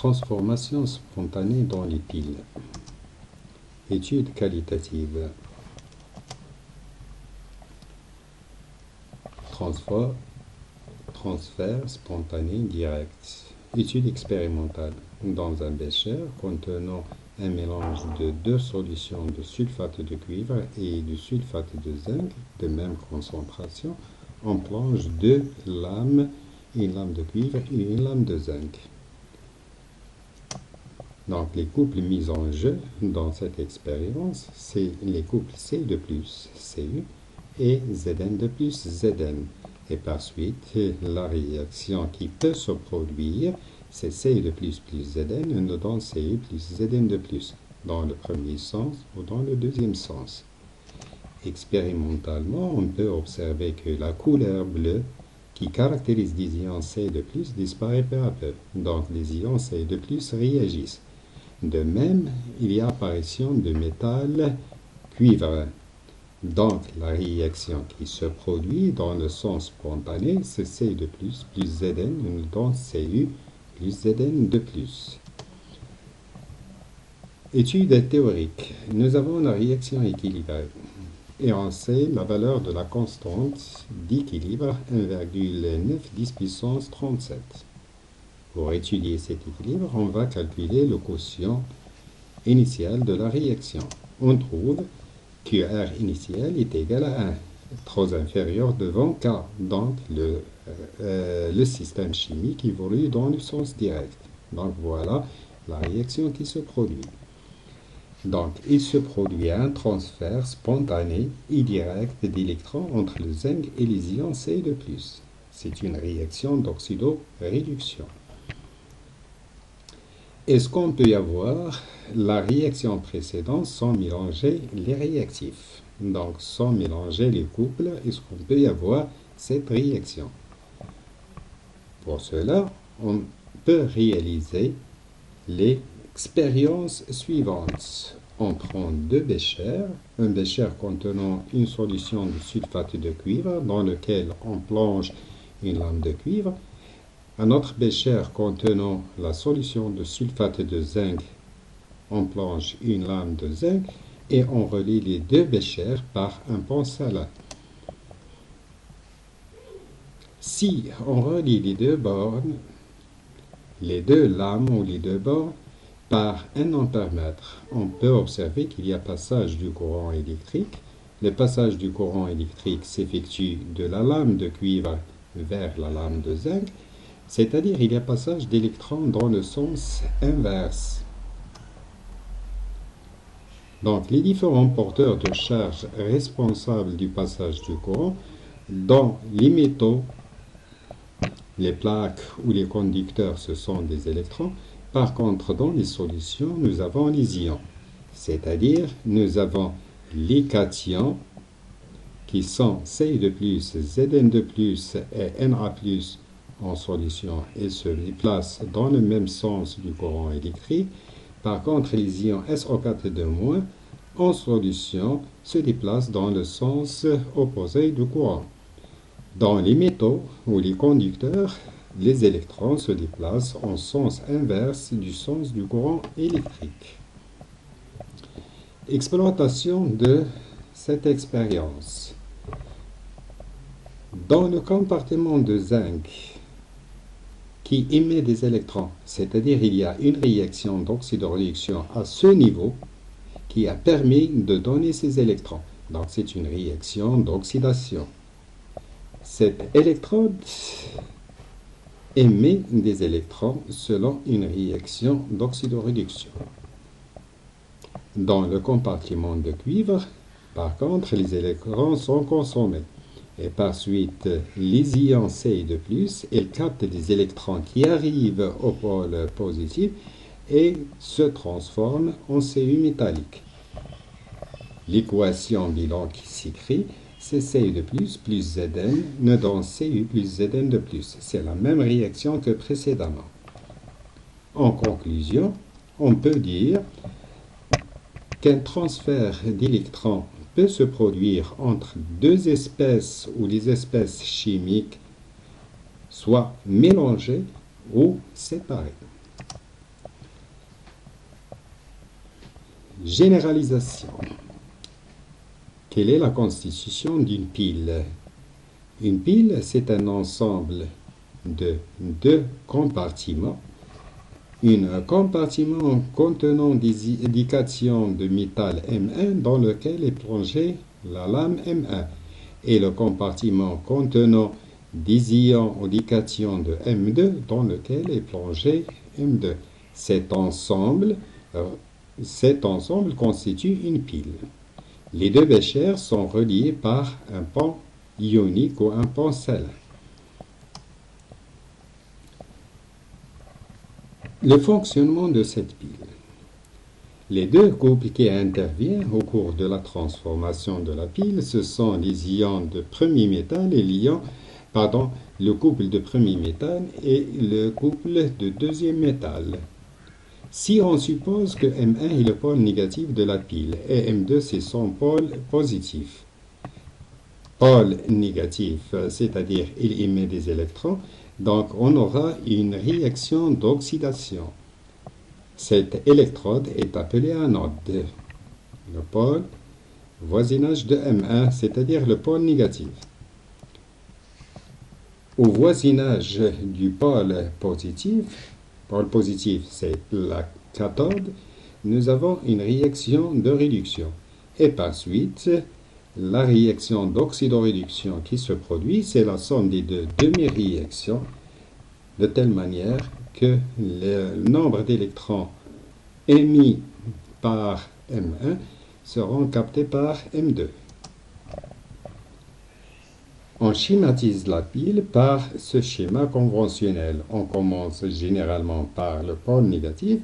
Transformation spontanée dans les piles. Étude qualitative. Transfert spontané direct. Étude expérimentale. Dans un bécher contenant un mélange de deux solutions de sulfate de cuivre et de sulfate de zinc de même concentration, on plonge deux lames, une lame de cuivre et une lame de zinc. Donc, les couples mis en jeu dans cette expérience, c'est les couples C2 plus Cu et Zn de plus Zn. Et par suite, la réaction qui peut se produire, c'est Cu2 plus Zn nous donne Cu plus Zn de plus, dans le premier sens ou dans le deuxième sens. Expérimentalement, on peut observer que la couleur bleue qui caractérise les ions C2 plus disparaît peu à peu. Donc, les ions C2 plus réagissent. De même, il y a apparition de métal cuivre. Donc, la réaction qui se produit dans le sens spontané, c'est Cu2 plus Zn nous donne Cu plus Zn de plus. Étude théorique. Nous avons la réaction équilibrée. Et on sait la valeur de la constante d'équilibre 1,9 10 puissance 37. Pour étudier cet équilibre, on va calculer le quotient initial de la réaction. On trouve que R initial est égal à 1, trop inférieur devant K. Donc, le système chimique évolue dans le sens direct. Donc, voilà la réaction qui se produit. Donc, il se produit un transfert spontané et direct d'électrons entre le zinc et les ions C2 plus. C'est une réaction d'oxydoréduction. Est-ce qu'on peut y avoir la réaction précédente sans mélanger les réactifs? Donc, sans mélanger les couples, est-ce qu'on peut y avoir cette réaction? Pour cela, on peut réaliser les expériences suivantes. On prend deux béchers, un bécher contenant une solution de sulfate de cuivre dans lequel on plonge une lame de cuivre, un autre bécher contenant la solution de sulfate de zinc, on plonge une lame de zinc et on relie les deux béchers par un pont salin. Si on relie les deux bornes, les deux lames ou les deux bornes, par un ampèremètre, on peut observer qu'il y a passage du courant électrique. Le passage du courant électrique s'effectue de la lame de cuivre vers la lame de zinc, c'est-à-dire il y a passage d'électrons dans le sens inverse. Donc, les différents porteurs de charge responsables du passage du courant, dans les métaux, les plaques ou les conducteurs, ce sont des électrons. Par contre, dans les solutions, nous avons les ions, c'est-à-dire nous avons les cations qui sont Cu2 plus, Zn de plus et Na plus en solution et se déplacent dans le même sens du courant électrique. Par contre, les ions SO4 en solution se déplacent dans le sens opposé du courant. Dans les métaux ou les conducteurs, les électrons se déplacent en sens inverse du sens du courant électrique. Exploitation de cette expérience. Dans le compartiment de zinc qui émet des électrons, c'est-à-dire il y a une réaction d'oxydoréduction à ce niveau qui a permis de donner ces électrons. Donc c'est une réaction d'oxydation. Cet électrode émet des électrons selon une réaction d'oxydoréduction. Dans le compartiment de cuivre, par contre, les électrons sont consommés. Et par suite, les ions Cu2 plus, ils captent des électrons qui arrivent au pôle positif et se transforment en Cu métallique. L'équation bilan qui s'écrit, c'est Cu2 plus Zn nous donne Cu plus Zn de plus. C'est la même réaction que précédemment. En conclusion, on peut dire qu'un transfert d'électrons peut se produire entre deux espèces ou les espèces chimiques, soit mélangées ou séparées. Généralisation. Quelle est la constitution d'une pile? Une pile, c'est un ensemble de deux compartiments. Un compartiment contenant des indications de métal M1 dans lequel est plongée la lame M1 et le compartiment contenant des ions indications de M2 dans lequel est plongé M2. Cet ensemble constitue une pile. Les deux béchers sont reliés par un pont ionique ou un pont sel. Le fonctionnement de cette pile. Les deux couples qui interviennent au cours de la transformation de la pile, ce sont les ions de premier métal et le couple de premier métal et le couple de deuxième métal. Si on suppose que M1 est le pôle négatif de la pile et M2 c'est son pôle positif. Pôle négatif, c'est-à-dire il émet des électrons, donc on aura une réaction d'oxydation. Cette électrode est appelée anode. Le pôle voisinage de M1, c'est-à-dire le pôle négatif. Au voisinage du pôle positif c'est la cathode, nous avons une réaction de réduction. Et par suite, la réaction d'oxydoréduction qui se produit, c'est la somme des deux demi-réactions, de telle manière que le nombre d'électrons émis par M1 seront captés par M2. On schématise la pile par ce schéma conventionnel. On commence généralement par le pôle négatif,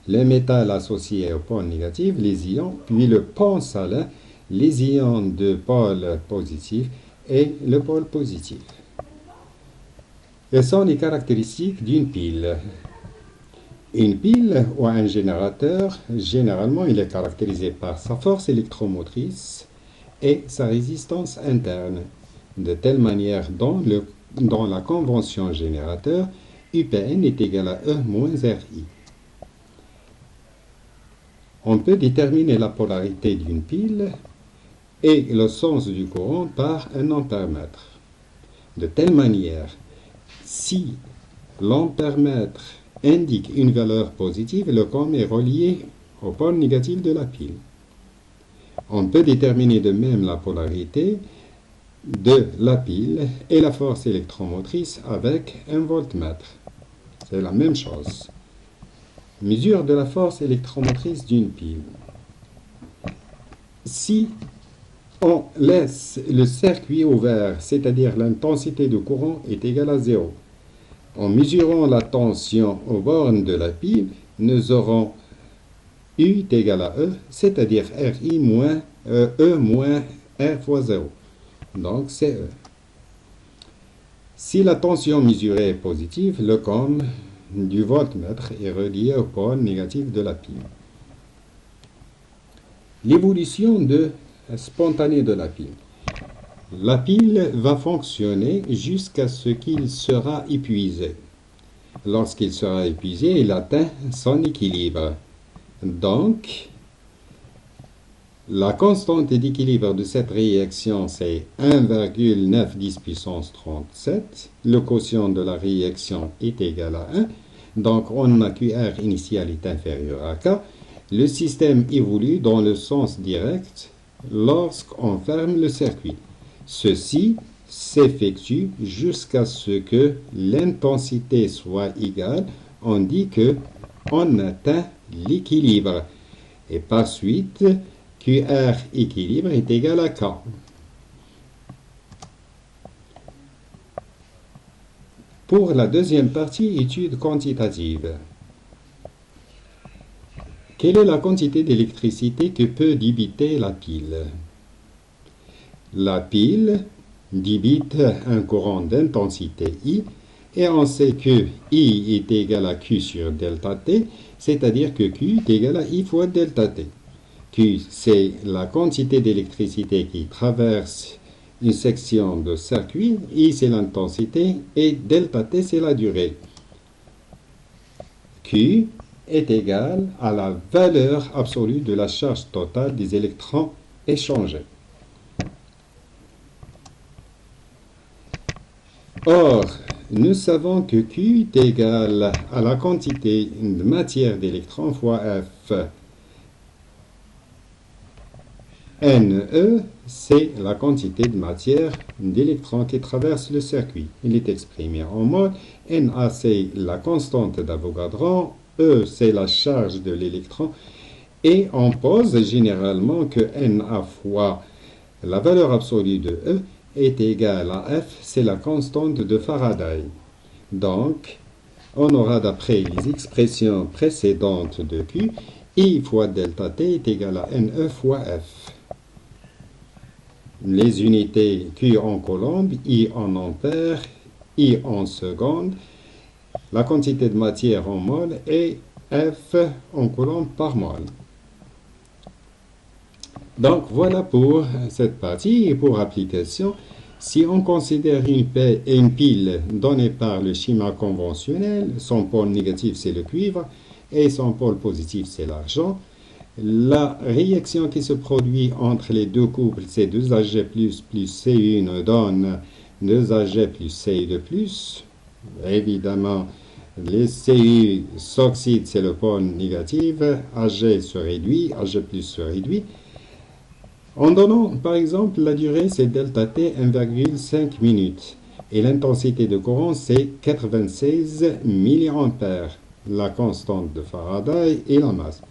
le métal associé au pôle négatif, les ions, puis le pont salin, les ions de pôle positif et le pôle positif. Quelles sont les caractéristiques d'une pile? Une pile ou un générateur, généralement, il est caractérisé par sa force électromotrice et sa résistance interne, de telle manière dans la convention générateur, UPN est égal à E moins RI. On peut déterminer la polarité d'une pile et le sens du courant par un ampèremètre. De telle manière, si l'ampèremètre indique une valeur positive, le courant est relié au pôle négatif de la pile. On peut déterminer de même la polarité de la pile et la force électromotrice avec un voltmètre. C'est la même chose. Mesure de la force électromotrice d'une pile. Si on laisse le circuit ouvert, c'est-à-dire l'intensité du courant est égale à 0. En mesurant la tension aux bornes de la pile, nous aurons U est égal à E, c'est-à-dire RI moins E moins R fois 0. Donc c'est E. Si la tension mesurée est positive, le cône du voltmètre est relié au pôle négatif de la pile. L'évolution spontanée de la pile. La pile va fonctionner jusqu'à ce qu'il sera épuisé. Lorsqu'il sera épuisé, il atteint son équilibre. Donc, la constante d'équilibre de cette réaction, c'est 1,9 puissance 37. Le quotient de la réaction est égal à 1. Donc, on a QR initial est inférieur à K. Le système évolue dans le sens direct lorsqu'on ferme le circuit. Ceci s'effectue jusqu'à ce que l'intensité soit égale. On dit que on atteint l'équilibre. Et par suite, QR équilibre est égal à K. Pour la deuxième partie, étude quantitative. Quelle est la quantité d'électricité que peut débiter la pile? La pile débite un courant d'intensité I et on sait que I est égal à Q sur delta T, c'est-à-dire que Q est égal à I fois delta T. Q, c'est la quantité d'électricité qui traverse une section de circuit, I c'est l'intensité et delta T c'est la durée. Q est égal à la valeur absolue de la charge totale des électrons échangés. Or, nous savons que Q est égal à la quantité de matière d'électrons fois F. NE, c'est la quantité de matière d'électrons qui traverse le circuit. Il est exprimé en mol. Na, c'est la constante d'Avogadro. E, c'est la charge de l'électron. Et on pose généralement que Na fois la valeur absolue de E est égale à F, c'est la constante de Faraday. Donc, on aura d'après les expressions précédentes de Q, I fois delta T est égal à Ne fois F. Les unités Q en coulomb, I en ampères, I en secondes, la quantité de matière en mol et F en coulomb par mol. Donc voilà pour cette partie et pour application. Si on considère une pile donnée par le schéma conventionnel, son pôle négatif c'est le cuivre et son pôle positif c'est l'argent. La réaction qui se produit entre les deux couples, c'est 2Ag plus C1 donne 2Ag plus Ci2 plus. Évidemment, les Ci s'oxydent, c'est le pôle négatif, Ag se réduit, Ag plus se réduit. En donnant, par exemple, la durée, c'est delta T 1,5 minutes. Et l'intensité de courant, c'est 96 mA. La constante de Faraday et la masse.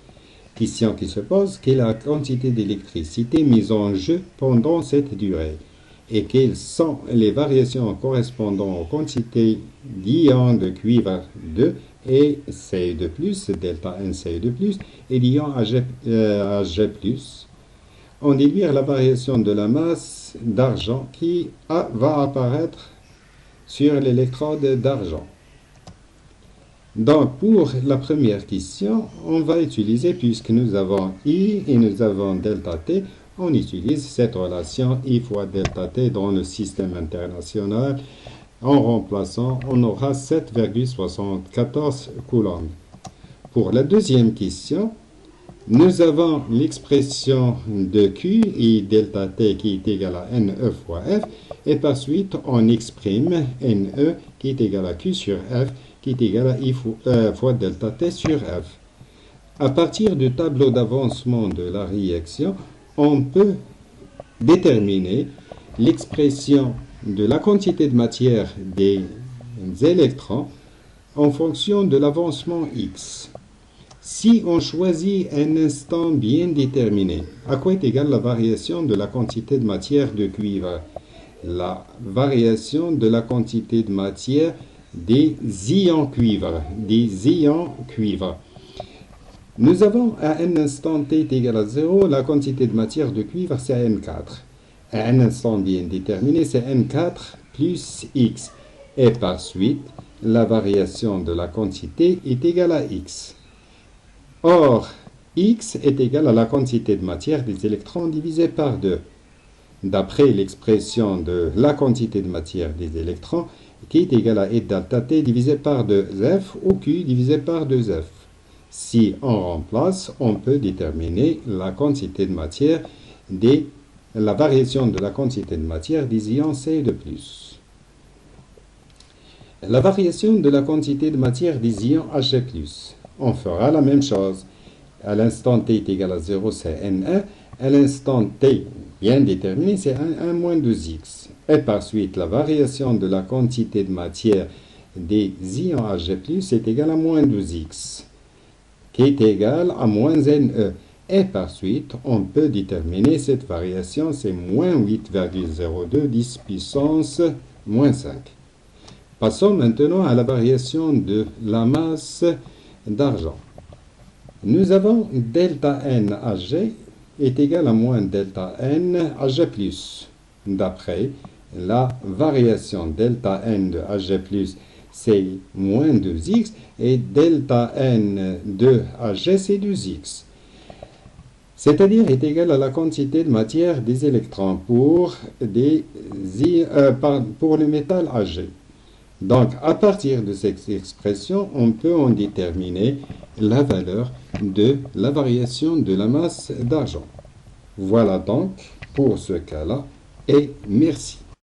Question qui se pose, quelle est la quantité d'électricité mise en jeu pendant cette durée? Et quelles sont les variations correspondant aux quantités d'ions de cuivre 2 et Ci2+, delta N Ci2+, et d'ions Ag+. On déduire la variation de la masse d'argent qui va apparaître sur l'électrode d'argent. Donc, pour la première question, on va utiliser, puisque nous avons I et nous avons delta T, on utilise cette relation I fois delta T dans le système international. En remplaçant, on aura 7,74 coulombs. Pour la deuxième question, nous avons l'expression de Q et delta T qui est égal à Ne fois F, et par suite, on exprime Ne qui est égal à Q sur F, qui est égal à I fois delta T sur F. À partir du tableau d'avancement de la réaction, on peut déterminer l'expression de la quantité de matière des électrons en fonction de l'avancement X. Si on choisit un instant bien déterminé, à quoi est égale la variation de la quantité de matière de cuivre? La variation de la quantité de matière des ions cuivre. Nous avons à un instant t est égal à 0, la quantité de matière de cuivre c'est N4. À un instant bien déterminé, c'est N4 plus X. Et par suite, la variation de la quantité est égale à X. Or, X est égal à la quantité de matière des électrons divisé par 2. D'après l'expression de la quantité de matière des électrons, qui est égale à E delta T divisé par 2F ou Q divisé par 2F. Si on remplace, on peut déterminer la quantité de matière la variation de la quantité de matière des ions Ci2+. La variation de la quantité de matière des ions Ag+. On fera la même chose. À l'instant t est égal à 0, c'est N1. À l'instant t bien déterminé, c'est 1 moins 2x. Et par suite, la variation de la quantité de matière des ions Ag+, est égale à moins 2x, qui est égal à moins Ne. Et par suite, on peut déterminer cette variation, c'est moins 8,02 10 puissance moins 5. Passons maintenant à la variation de la masse d'argent. Nous avons delta N Ag est égal à moins delta N Ag+. D'après la variation delta N de Ag+, c'est moins 2x, et delta N de Ag, c'est 2x. C'est-à-dire est égal à la quantité de matière des électrons pour le métal Ag. Donc, à partir de cette expression, on peut en déterminer la valeur de la variation de la masse d'argent. Voilà donc pour ce cas-là et merci.